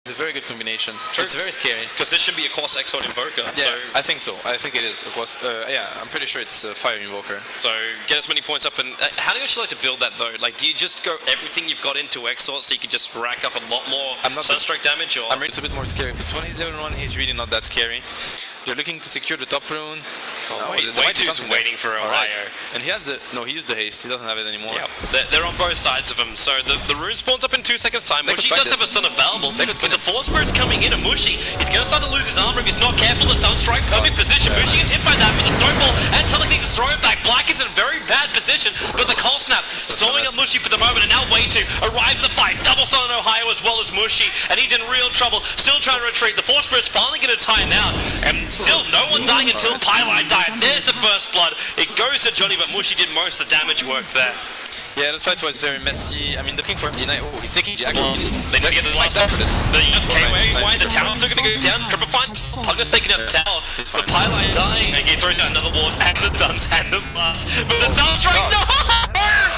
It's a very good combination. True. It's very scary. Because this should be a Cross Exiled Invoker. Yeah, so I think so. I think it is. Of course, yeah, I'm pretty sure it's a Fire Invoker. So get as many points up. And how do you actually like to build that though? Like, do you just go everything you've got into Exort so you can just rack up a lot more Sunstrike damage? Or it's a bit more scary, but when he's level 1, he's really not that scary. You're looking to secure the top rune. Waytu's waiting for Ohio. Right. And he has the... No, he used the haste. He doesn't have it anymore. Yep. They're on both sides of him. So the rune spawns up in 2 seconds time. Mushi does have a stun available. But the Force Spirit's coming in, and Mushi, he's going to start to lose his armor if he's not careful. The Sunstrike, perfect position. Mushi gets hit by that, but the Snowball and Telekinetic to throw it back. Black is in a very bad position, but the Cold Snap slowing up Mushi for the moment, and now Waytu arrives at the fight. Double stun on Ohio as well as Mushi, and he's in real trouble. Still trying to retreat. The Force Spirit's finally going to tie him out, and still no one dying until Pylite died. There's the first blood. It goes to Johnny, but Mushi did most of the damage work there. Yeah, the fight was very messy. I mean, looking for deny. Oh, he's taking Jack. They need to get the last off this. The K-Way, the towers are going to go down. Triple find. Pugner's taking out the tower. The Pylite dying. And he throws down another ward, and the Duns, and the blast. But the Sunstrike, no!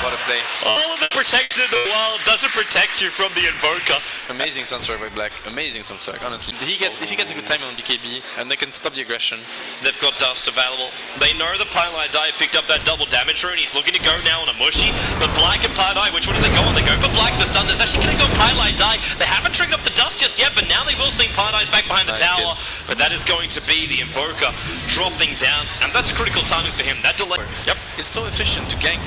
What a play. All of the protection in the wild doesn't protect you from the Invoker. Amazing Sunstrike by Black. Amazing Sunstrike, honestly. If he gets a good timing on BKB, and they can stop the aggression. They've got Dust available. They know the Pylite die picked up that double damage rune. He's looking to go now on a Mushi. But Black and Pylite, which one do they go on? They go for Black. The stun that's actually connected on Pylite die. They haven't triggered up the Dust just yet, but now they will see Pylite's back behind the tower. But that is going to be the Invoker dropping down. And that's a critical timing for him. That delay. Yep. It's so efficient to gank.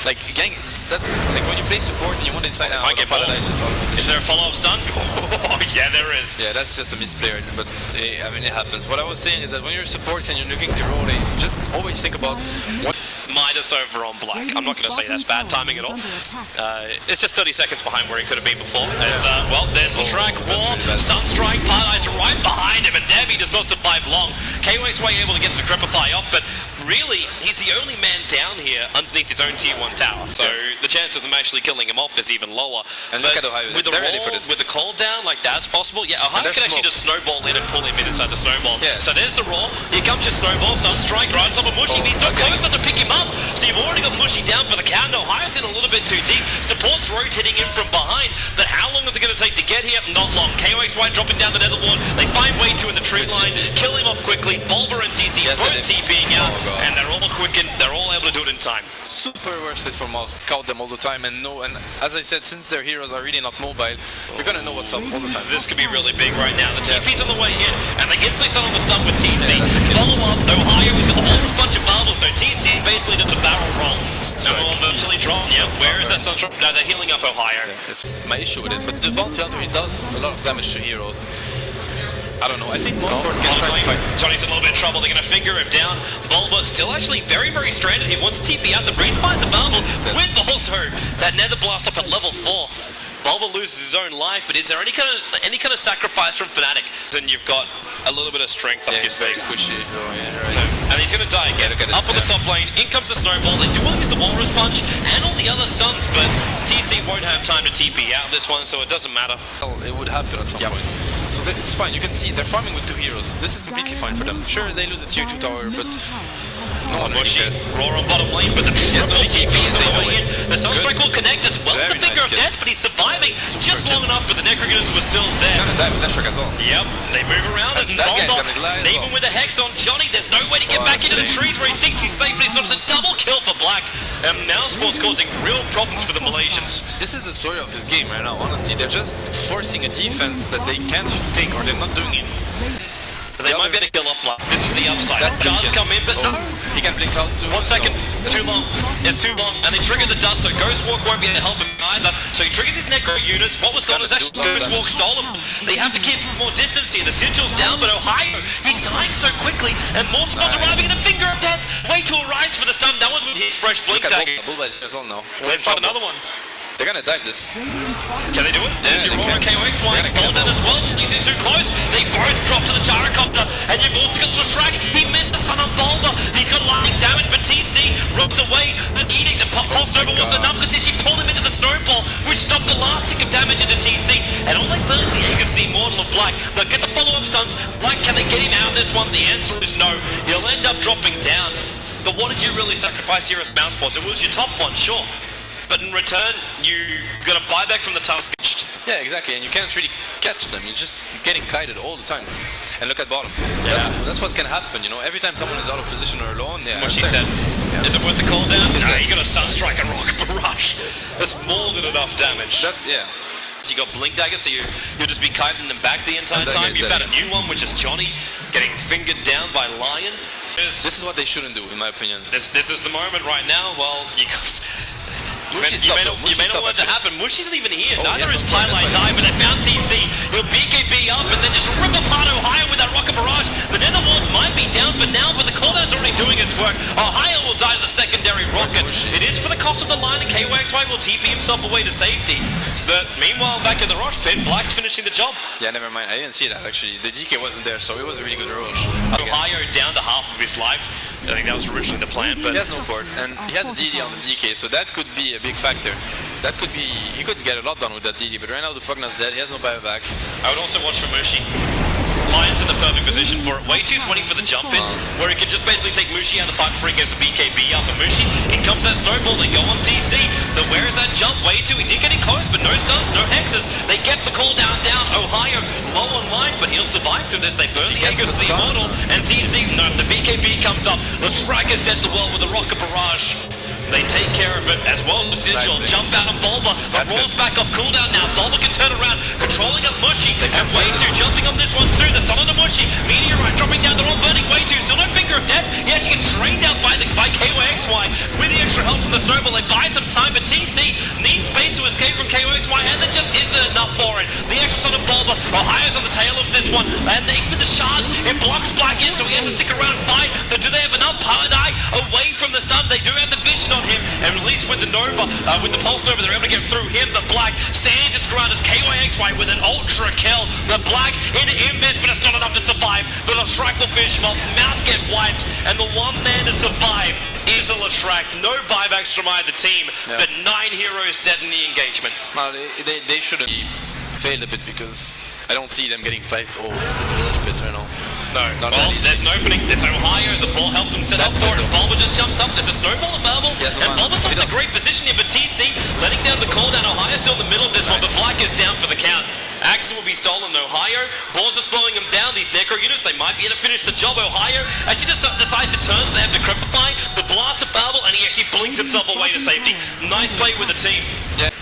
Like when you play support and you want to decide out, is there a follow-up stun? Oh, yeah, there is. Yeah, that's just a misplay, but I mean, it happens. What I was saying is that when you're support and you're looking to roll, just always think about what Midas over on Black. I'm not going to say that's bad timing at all. It's just 30 seconds behind where he could have been before. As, well, there's the track raw. Sunstrike, Pylite's right behind him, and Debbie does not survive long. K-Way's way able to get the Grepify up, but really, he's the only man down here underneath his own tier 1 tower. So the chance of them actually killing him off is even lower. And look at Ohio. With the ready for this. With the cold down, like that's possible. Yeah, Ohio can actually just snowball in and pull him in inside the snowball. Yeah. So there's the raw. Here comes your snowball. Sunstrike right on top of Mushi. He's not close enough to pick him up. So you've already got Mushi down for the count. Ohio's in a little bit too deep. Support's rotating in from behind. But how long is it going to take to get here? Not long. KOX White dropping down the nether ward. They find Waytu in the tree line. Kill him off quickly. Bulber and TC both TPing out. And they're all quick and they're all able to do it in time. Super worth it for Mouz. Count them all the time and know. And as I said, since their heroes are really not mobile, you're going to know what's up all the time. This could be really big right now. The TP's on the way in. And they instantly start on the stun with TC. Follow up. Ohio has got the Walrus bunch available. So TC basically does a barrel roll. No more virtually drop. Yeah, where is that Sunstrike? No, they're healing up Ohio. Yeah, this is my issue with it. But the bounty hunter, he does a lot of damage to heroes. I don't know, I think mousesports can try to fight. Johnny's in a little bit of trouble, they're going to finger him down. Bulba still actually very, very stranded. He wants to TP out. The Breathe Fire's available with also that Nether Blast up at level 4. Bulba loses his own life, but is there any kind of sacrifice from Fnatic? Then you've got a little bit of strength up your sleeve. Squishy. Oh, yeah, right. And he's going to die again. Up on the top lane, in comes the Snowball. They do want to use the Walrus Punch and all the other stuns, but TC won't have time to TP out this one, so it doesn't matter. Well, it would happen at some point. So it's fine, you can see they're farming with 2 heroes. This is completely fine for them. Sure, they lose a tier 2 tower, but no one really cares. Raw on bottom lane, but the triple TP is on the way in. The Sunstrike will connect as well as the Finger of Death, but he's surviving just long enough, but the Necroguners were still there. He's gonna die with Neshrak as well. Yep, they move around, and even with a Hex on Johnny, there's no way to get back into the trees where he thinks he's safe, but he's not. It's a double kill for Black. And now Sports causing real problems for the Malaysians. This is the story of this game right now, honestly. They're just forcing a defense that they can't take, or they're not doing it. They might be able to kill off Black. This is the upside. Jars come in, but no! He can blink out too. 1 second. It's too long. It's too long. And they trigger the Dust, so Ghostwalk won't be able to help him either. So he triggers his Necro units. What was done is actually Ghostwalk stole him. They have to keep more distance here. The Sigil's down, but Ohio, he's dying so quickly. And more spots arriving in the Finger of Death. Waytu arrives for the stun. That was with his fresh blink dagger. They'd find another one. They're gonna dive this. Can they do it? There's your Aurora KOX one. Bolden as well. He's in too close. They both drop to the Gyrocopter. And you've also got the Shrek. He missed the stun on Bulba. He's got lightning damage, but TC runs away. The Edict and Pulse Nova was enough because she pulled him into the Snowball, which stopped the last tick of damage into TC. And all they burn is the Aegis Immortal of Black. They'll get the follow-up stunts. Black, can they get him out of this one? The answer is no. He'll end up dropping down. But what did you really sacrifice here as mousesports? It was your top one, sure. But in return, you got a buyback from the Tusk. Yeah, exactly, and you can't really catch them. You're just getting kited all the time. And look at bottom. Yeah. That's what can happen, you know. Every time someone is out of position or alone, what she said. Yeah. Is it worth the call down? Nah, you got a Sunstrike and Rock Barrage. That's more than enough damage. That's, yeah. So you got Blink Dagger, so you'll just be kiting them back the entire time. You've had a new one, which is Johnny getting fingered down by Lion. This is what they shouldn't do, in my opinion. This is the moment right now. Well, you may not want it to happen. Mush isn't even here. Neither is Pylite Die, but they found TC. He'll BKB up and then just rip apart Ohio with that Rocket Barrage. The Netherworld might be down for now, but the cooldown's already doing its work. Ohio will die to the secondary rocket. It is for the cost of the line, and KYXY will TP himself away to safety. But meanwhile, back in the Rosh pit, Black's finishing the job. Yeah, never mind. I didn't see that, actually. The DK wasn't there, so it was a really good Rosh. Ohio down to half of his life. I think that was originally the plan, but... He has no port, and he has a DD on the DK, so that could be a big factor. That could be... He could get a lot done with that DD, but right now the Pugna's dead, he has no buyback. I would also watch for Mushi. Lion's in the perfect position for it. Way2's waiting for the jump in, where he can just basically take Mushi out of the fight before he gets the BKB up. And Mushi, in comes that snowball, they go on TC. Then where is that jump? Way2, he did get in close, but no stuns, no hexes. They get the cooldown down. Ohio low on life, but he'll survive through this. They burn the Aegis the Immortal, and TC, no, the BKB comes up. Leshrac is dead to the world with a Rocket Barrage. They take care of it as well. Sigil, jump out on Bulba, but rolls back off cooldown now. Bulba can turn around, controlling up Mushi, and Way2 jumping on this one too. They're still on the Mushi. Meteorite dropping down, they're all burning. Way2, still no finger of death. He actually gets drained out by KYXY. With the extra help from the snowball, they buy some time, but TC needs space to escape from KYXY, and there just isn't enough for it. The extra son of Bulba, Ohio's on the tail of this one, and even the shards, it blocks Black in, so he has to stick around and fight. But do they have enough? Paladai away from the stun. They do have the vision on him, and at least with the Nova, with the Pulse Nova, they're able to get through him. The Black stands its ground as KYXY with an ultra kill. The Black into Imbis, but it's not enough to survive. The Leshrac will finish him off. Mouse get wiped, and the one man to survive is a Leshrac. No buybacks from either team, but 9 heroes dead in the engagement. Well, they shouldn't fail a bit, because I don't see them getting 5-0. It's a bit, you know. No, well, there's an opening. There's Ohio. The ball helped him set up for it. Bulba just jumps up. There's a snowball available. And Bulba's not in a great position here, but TC letting down the call down. Ohio's still in the middle of this one, but Black is down for the count. Axel will be stolen. Ohio. Balls are slowing him down. These Necro units, they might be able to finish the job. Ohio actually decides to turn, so they have to Decrepify. The blast to Babel, and he actually blinks himself away to safety. Nice play with the team. Yeah.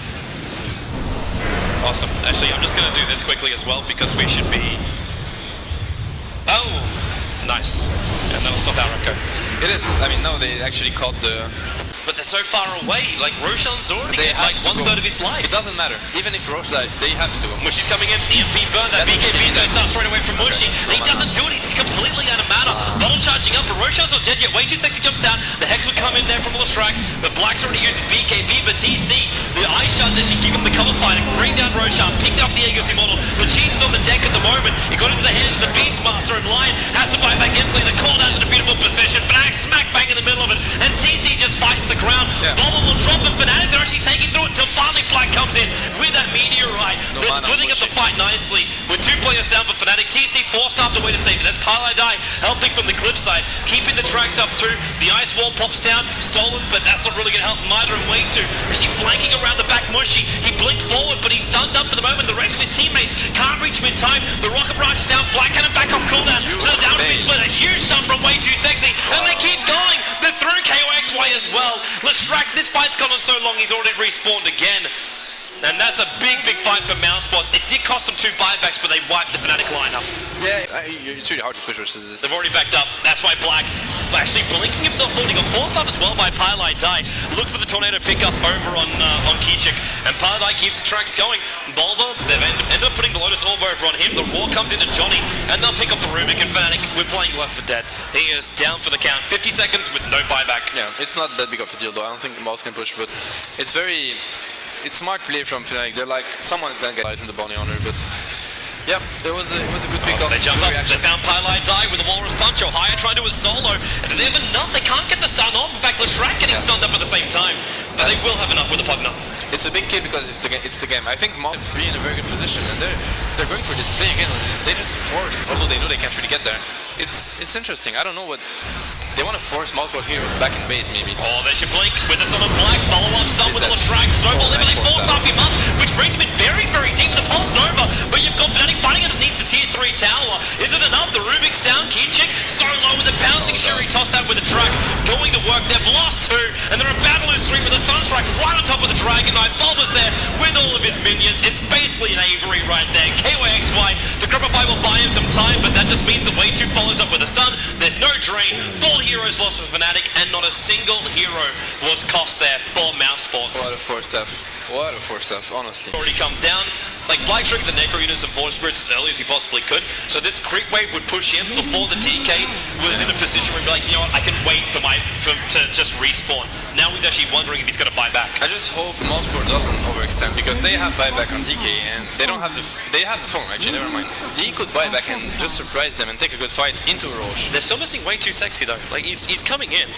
Awesome. Actually, I'm just going to do this quickly as well, because we should be... Oh, nice. And that'll stop our echo. It is. I mean, no, they actually caught the... But they're so far away. Like, Roshan's already like 1/3 of his life. It doesn't matter. Even if Rosh dies, they have to do it. Mushi's coming in. EMP burn. That BKB is going to start straight away from Mushi. And he doesn't do it. He's completely out of mana. Bottle charging up, but Roshan's not dead yet. Way2 sexy jumps out. The Hex will come in there from Leshrac. The Black's already used his BKB, but TC, the Ice Shards actually give him the cover fight and bring down Roshan. Picked up the Aegis Immortal. The Chief's on the deck at the moment. He got into the hands of the Beastmaster, and Lion has to buy back instantly. The cooldown's in a beautiful position. Fnatic smack bang in the middle of it, and TT just fights the ground. Bulba will drop him. Fnatic, they're actually taking through it until finally Black comes in with that Meteorite. They're splitting up the fight nicely with 2 players down for Fnatic. TC forced up to way to safety. That's Pylite Die helping from the cliffside, keeping the tracks up too. The ice wall pops down, stolen, but that's not really going to help Mida and Way2. Actually flanking around the back Mushi. He blinked forward, but he's stunned up for the moment. The rest of his teammates can't reach him in time. The Rocket Barrage is down. Black cannon back off cooldown. So they're down to be split. A huge stun from Way2 Sexy, and they keep going. They're through KOXY as well. Leshrac, this fight's gone on so long, he's already respawned again. And that's a big, big fight for mousesports. It did cost them 2 buybacks, but they wiped the Fnatic lineup. Yeah, it's really hard to push versus this. They've already backed up. That's why Black actually blinking himself forward. He got forced out as well by Pylite Die. Look for the tornado pickup over on Kichik. And Pylite keeps the tracks going. Bulba, they've ended up putting the Lotus Orb over on him. The Roar comes into Johnny, and they'll pick up the Rubik. And Fnatic, we're playing Left 4 Dead. He is down for the count. 50 seconds with no buyback. Yeah, it's not that big of a deal though. I don't think Mouz can push, but it's very... It's smart play from Fnatic. They're like, someone's gonna get eyes in the bounty hunter, but yeah, it was a good pick off. They jump up, they found Pylite Die with the Walrus Punch. Ohio trying to do it solo. Do they have enough? They can't get the stun off. In fact, Leshrac getting stunned up at the same time. But they will have enough with the Pugna. It's a big kill because it's the game. I think Mouz will be in a very good position, and they're going for this play again. They just force, although they know they can't really get there. It's interesting. I don't know what They want to force multiple heroes back in base, maybe. Oh, there's your blink with the Son of Black. Follow-up stun with the Leshrac. Snowball in, but they force off him up, which brings him in very, very deep with the Pulse Nova. But you've got Fnatic fighting underneath the tier 3 tower. Is it enough? The Rubik's down. Keychick so low with the bouncing Shuri toss out with the track. Going to work. They've lost 2, and they're about to lose 3 with the Sunstrike right on top of the Dragon Knight. Bulba's there with all of his minions. It's basically an Avery right there. KYXY, the Gripify will buy him some time, but that just means that Way 2 follows up with a stun. There's no drain. 4 heroes lost for Fnatic, and not a single hero was cost there for mousesports. What a force stuff. What a force stuff, honestly. Already come down. Like, Black triggered the Necro units and Force Spirits as early as he possibly could, so this creep wave would push him before the TK was in a position where he'd be like, you know what, I can wait to just respawn. Now he's actually wondering if he's going to buy back. I just hope mousesports doesn't overextend, because they have buyback on TK, and they don't have they have the form, actually, never mind. They could buy back and just surprise them and take a good fight into Roche. They're still missing Way 2 Sexy, though. Like, he's coming in.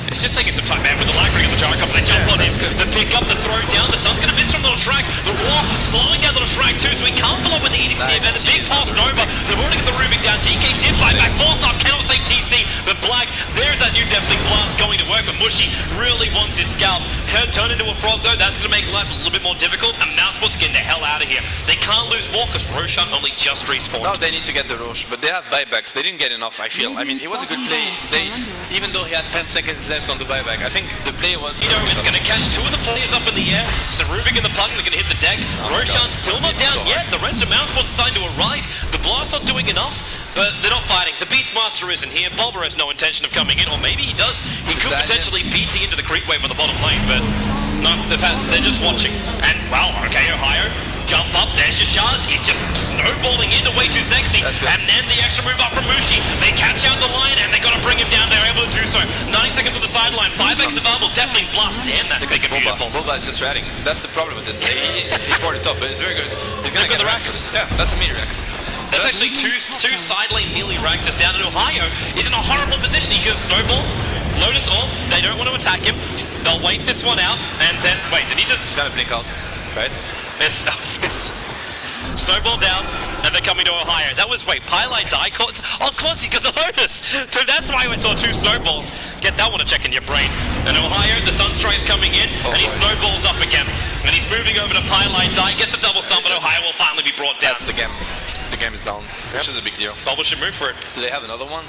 It's just taking some time, man, with the lag ring and the gyro cups. They jump on him, they pick up, the throw down. The Sun's going to miss from the Leshrac. The Raw slowing down the Leshrac too, so he can't follow up with the Edict in the event. The big pass Nova. They've already got the Rubik down. DK did fight back. Forced up, cannot save TC. But Black, there's that new Deathling Blast going to work. But Mushy really wants his scalp. Her turn into a frog, though. That's going to make life a little bit more difficult. And mousesports getting the hell out of here. They can't lose more because Roshan only just respawned. Now they need to get the Roche, but they have buybacks. They didn't get enough, I feel. I mean, it was a good play. Even though he had 10 seconds left on the buyback, I think the play was... You know, it's going to catch 2 of the players up in the air. So Rubik and the Pug, they're going to hit the deck. Roshan's still not down yet. The rest of mousesports are starting to arrive. The Blast's not doing enough, but they're not fighting. The Beastmaster isn't here. Bulba has no intention of coming in, or maybe he does. He could potentially BT into the creep wave on the bottom lane, but no, they're just watching. And, wow, okay, Ohio. Jump up, there's your shards. He's just snowballing into Way 2 Sexy. And then the extra move up from Mushi. They catch out the line and they got to bring him down. They're able to do so. 9 seconds on the sideline. Buybacks available. Definitely Blast. Damn, that's big and beautiful. Bulba is just ratting. That's the problem with this. He poured it up, but it's very good. He's going to get the Rex. Yeah, that's a melee Rex. That's actually two side lane melee Rex down, and Ohio is in a horrible position. He can snowball. Lotus Orb. They don't want to attack him. They'll wait this one out and then... Wait, did he just... He's going to blink out, right? It's snowball down, and they're coming to Ohio. That was, wait, Pylite die caught? Oh, of course, he got the Lotus! So that's why we saw 2 snowballs. Get that one to check in your brain. And Ohio, the Sunstrike's coming in, and he snowballs up again. And he's moving over to Pylite die, gets the double stun, but Ohio will finally be brought down. That's the game. The game is down, which is a big deal. Bulba should move for it. Do they have another one?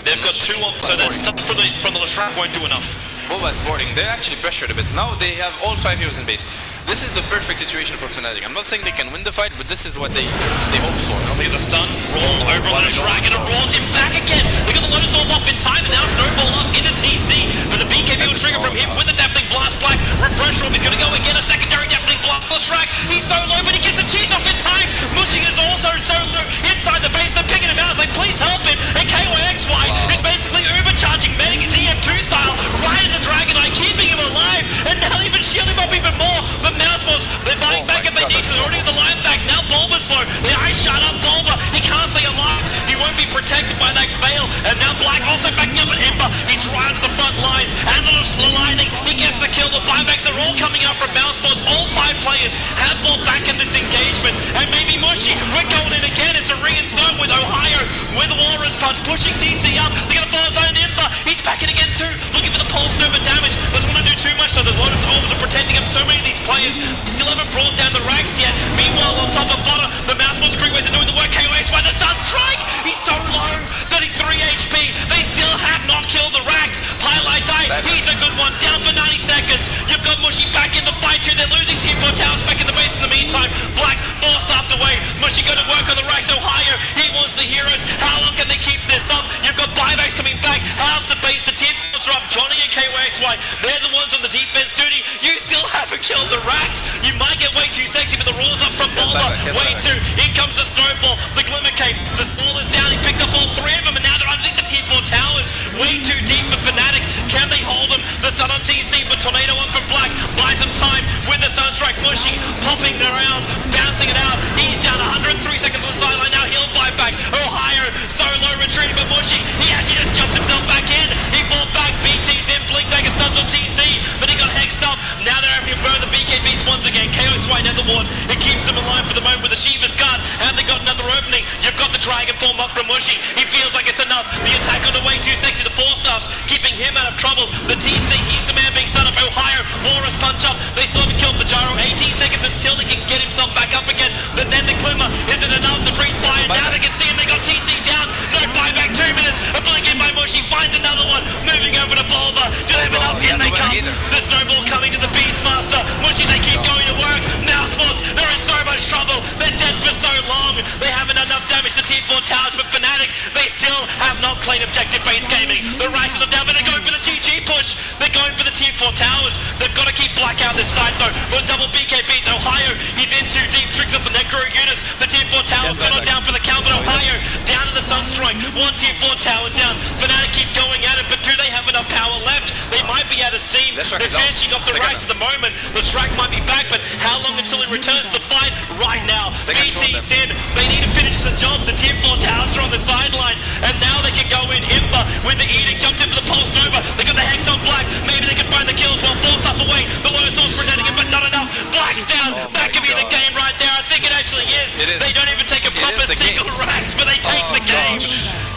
They've got 2 on, so that stuff from the Leshrac won't do enough. Bulba is boarding. They're actually pressured a bit. Now they have all 5 heroes in base. This is the perfect situation for Fnatic. I'm not saying they can win the fight, but this is what they hope for. Look at the stun. Roll over on Leshrac, and it rolls him back again. They got the Lotus Orb off in time, and now Snowball up into TC. But the BKB will trigger from him with a Deathling Blast. Black Refresh Orb. He's going to go again. A secondary Deathling Blast. Leshrac, he's so low, but he gets a cheese off in time. Mushing is also so low inside the base. They're picking him out. It's like, please help him. And KYXY is basically overcharging Medic DM2 style right in the Dragon Knight, keeping him alive. And now they've been shielding him up even more. But mousesports, they're buying back if they need to. They're already in the line back. Now Bulba's low. The eyes shut up. Bulba, he can't stay alive. He won't be protected by that veil. And now Black also backing up at Ember. He's right to the front lines. And the Lightning, he gets the kill. The buybacks are all coming out from mousesports. All 5 players have ball back in this engagement. And maybe Mushy, we're going in again. It's a ring insert with Ohio, with Aura's punch, pushing TC up. They're going to follow zone Ember. He's back in again too. Looking for the pulse over damage. Doesn't want to do too much, so the Lotus Orbs are protecting him. So many of these players still haven't brought down the racks yet. Meanwhile, on top of bottom, the mousesports creepways are doing the work. KOH by the Sunstrike. He's so low, 33 HP. They still have not killed the racks. Pylite die. He's a good one. Down for 90 seconds. You've got Mushy back in the fight too. They're losing Team 4 towers back in the base in the meantime. Black forced after way. Mushy going to work on the racks. Ohio, he wants the heroes. How long can they keep this up? You've got buybacks coming back. How's the base? The Team 4s are up. Johnny and KYXY, they're the ones on the defense duty. You still haven't killed the racks. You might get Way 2 Sexy, but the rules up from Bulba. Way 2. In comes the Snowball. The Glimmer Cape. The Fall is down. He picked up all 3 of them, and now they're underneath the Team 4 towers. Way too deep for Fnatic. Can they hold them? The stun on TC, but Tornado up from Black. Buys some time with the Sunstrike. Mushy popping around, bouncing it out. He's down 103 seconds on the sideline. Now he'll fight back. Ohio, so low retreating, but Mushy, he actually just jumps himself back in. He fought back. BT's in. Blink dagger stuns on TC, but he got hexed up. Now they're having to burn the BKBs once again. KOXY Netherward. It keeps them alive for the moment with the Shiva's Guard, and they got another opening. You've got the dragon form up from Mushi. He feels like it's enough. The attack on the way too sexy. The 4-staffs keeping him out of trouble. The TC, he's the man being set up. Ohio, Walrus punch up. They still haven't killed the Gyro. 18 seconds until he can get himself back up again. But then the Glimmer isn't enough. The breathe fire. Now they can see him. They got TC down. No buyback. 2 minutes. A blink in by Mushi. Finds another one. Moving over to Bulba. Do they have enough? Here they come. The snowball coming to the Beastmaster. Mushi, they keep going to work. mousesports, they're in so much trouble. They're dead for so long. They haven't enough damage to Tier 4 towers, but Fnatic, they still have not played objective-based gaming. The Rise of them down, but they're going for the GG push. They're going for the Tier 4 towers. They've got to keep Black out this fight, though. Well, double BK beats Ohio. He's in too deep. Tricks up the Necro units. The Tier 4 towers still not down for the count, but Ohio down to the Sunstrike. One Tier 4 tower down. Fnatic keep going at it, but do they have enough power left? They might be out of steam. They're finishing off the racks at the moment. The track might be back, but how long until he returns to the fight? Right now. BT's in. They need to finish the job. The Tier 4 towers are on the sideline, and now they can go in. Imba with the Edict jumps in for the Pulse Nova. They got the Hex on Black. Maybe they can find the kills while Force off away. The Lone Soul's protecting it, but not enough. Black's down. That could be the game right there. I think it actually is. They don't even take a proper single racks, but they take the game.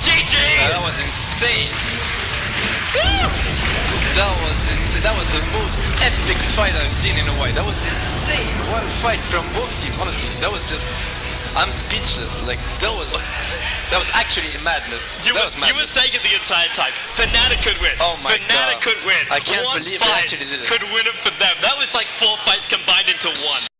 GG. That was insane. That was insane. That was the most epic fight I've seen in a while. That was insane. What a fight from both teams, honestly. That was just... I'm speechless. Like, that was actually madness. You were saying it the entire time. Fnatic could win. Oh my God. Fnatic could win. I can't believe they actually did it. Could win it for them. That was like 4 fights combined into one.